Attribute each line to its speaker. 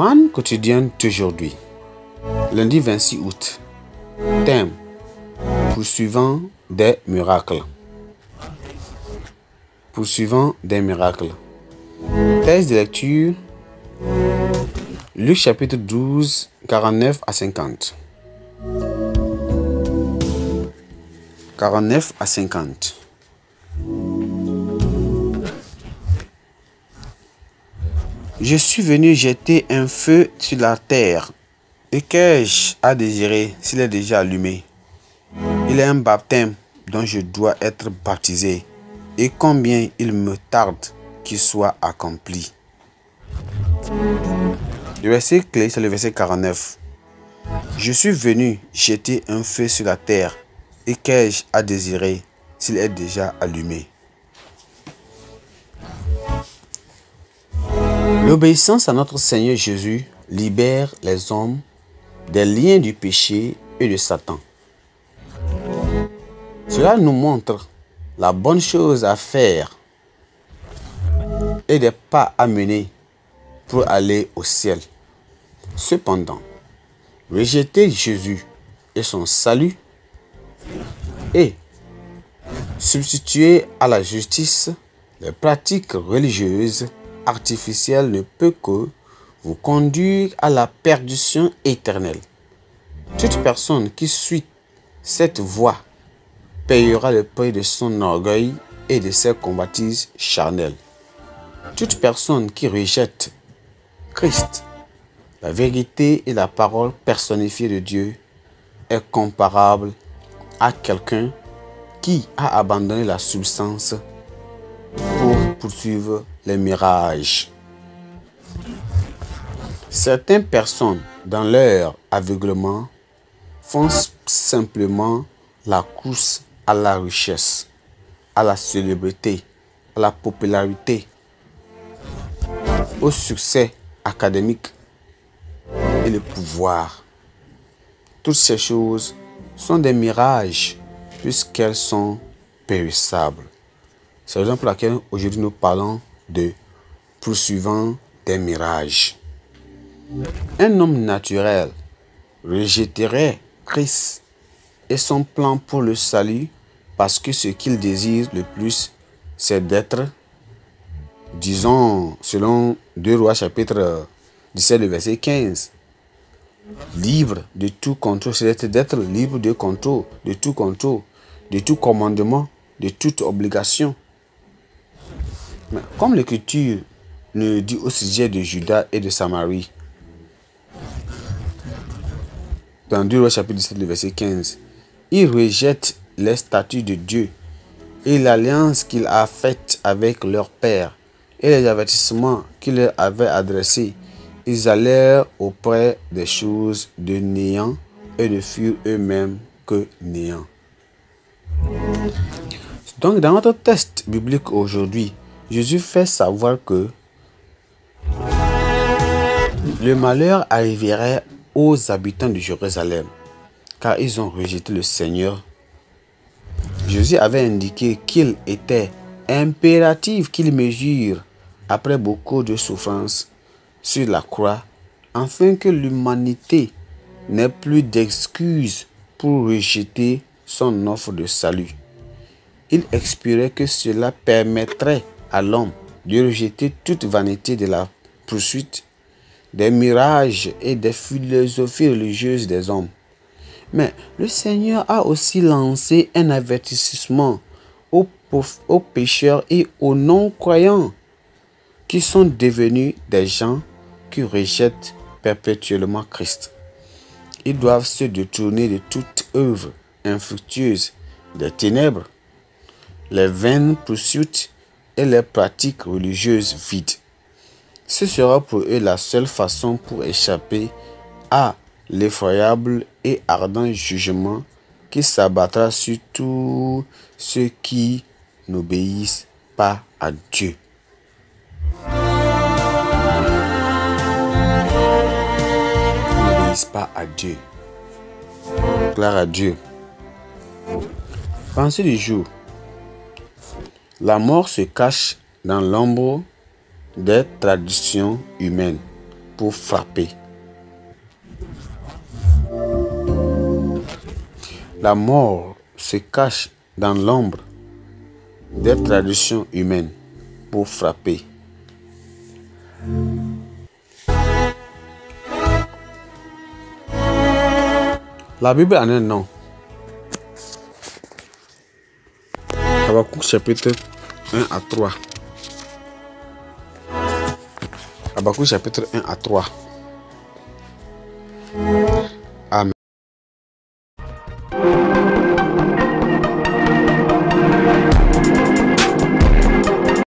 Speaker 1: Manne quotidienne d'aujourd'hui, lundi 26 août. Thème: poursuivant des miracles. Poursuivant des miracles. Texte de lecture: Luc chapitre 12, 49 à 50. 49 à 50. Je suis venu jeter un feu sur la terre. Et qu'ai-je à désirer s'il est déjà allumé? Il est un baptême dont je dois être baptisé. Et combien il me tarde qu'il soit accompli. Le verset clé, c'est le verset 49. Je suis venu jeter un feu sur la terre. Et qu'ai-je à désirer s'il est déjà allumé? L'obéissance à notre Seigneur Jésus libère les hommes des liens du péché et de Satan. Cela nous montre la bonne chose à faire et des pas à mener pour aller au ciel. Cependant, rejeter Jésus et son salut et substituer à la justice les pratiques religieuses artificielles ne peut que vous conduire à la perdition éternelle. Toute personne qui suit cette voie payera le prix de son orgueil et de ses convoitises charnelles. Toute personne qui rejette Christ, la vérité et la parole personnifiée de Dieu est comparable à quelqu'un qui a abandonné la substance pour poursuivre les mirages. Certaines personnes, dans leur aveuglement, font simplement la course à la richesse, à la célébrité, à la popularité, au succès académique et le pouvoir. Toutes ces choses sont des mirages puisqu'elles sont périssables. C'est la raison pour laquelle aujourd'hui nous parlons de poursuivant des mirages. Un homme naturel rejetterait Christ et son plan pour le salut parce que ce qu'il désire le plus, c'est d'être, disons, selon 2 Rois chapitre 17, verset 15, libre de tout contrôle, c'est d'être libre de contrôle, de tout commandement, de toute obligation. Mais comme l'Écriture nous dit au sujet de Judas et de Samarie, dans 2 Rois chapitre 17, verset 15, il rejette les statuts de Dieu et l'alliance qu'il a faite avec leur père et les avertissements qu'il leur avait adressés. Ils allèrent auprès des choses de néant et ne furent eux-mêmes que néant. Donc dans notre texte biblique aujourd'hui, Jésus fait savoir que le malheur arriverait aux habitants de Jérusalem, car ils ont rejeté le Seigneur. Jésus avait indiqué qu'il était impératif qu'ils mesurent, après beaucoup de souffrances sur la croix, afin que l'humanité n'ait plus d'excuses pour rejeter son offre de salut. Il expirait que cela permettrait à l'homme de rejeter toute vanité de la poursuite des mirages et des philosophies religieuses des hommes. Mais le Seigneur a aussi lancé un avertissement aux pécheurs et aux non-croyants qui sont devenus des gens qui rejettent perpétuellement Christ. Ils doivent se détourner de toute œuvre infructueuse des ténèbres, les vaines poursuites et les pratiques religieuses vides. Ce sera pour eux la seule façon pour échapper à l'effroyable et ardent jugement qui s'abattra sur tous ceux qui n'obéissent pas à Dieu. N'obéissent pas à Dieu. Gloire à Dieu. Pensée du jour. La mort se cache dans l'ombre des traditions humaines pour frapper. La mort se cache dans l'ombre des traditions humaines pour frapper. La Bible en a un nom. Habakkuk chapitre 1 à 3. Habakkuk chapitre 1 à 3.